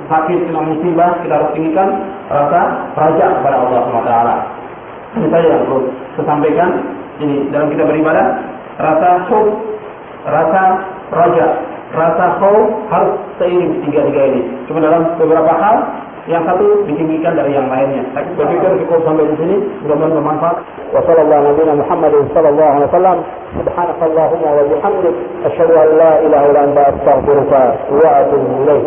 Speaker 1: sakit, kena musibah, kita harus tinggikan rasa raja kepada Allah SWT. Ini saja yang perlu saya sampaikan. Ini dalam kita beribadah, rasa syuk, rasa raja, rasa khauf harus seiring tiga-tiga ini. Cuma dalam beberapa hal, yang satu ditinggikan dari yang lainnya. Saya pikir cukup sampai di sini, mudah-mudahan bermanfaat. Wassalamualaikum warahmatullahi wabarakatuh. Subhanakallahumma wa bihamdik, asyhadu an la ilaha illa anta, astaghfiruka wa atubu ilaik.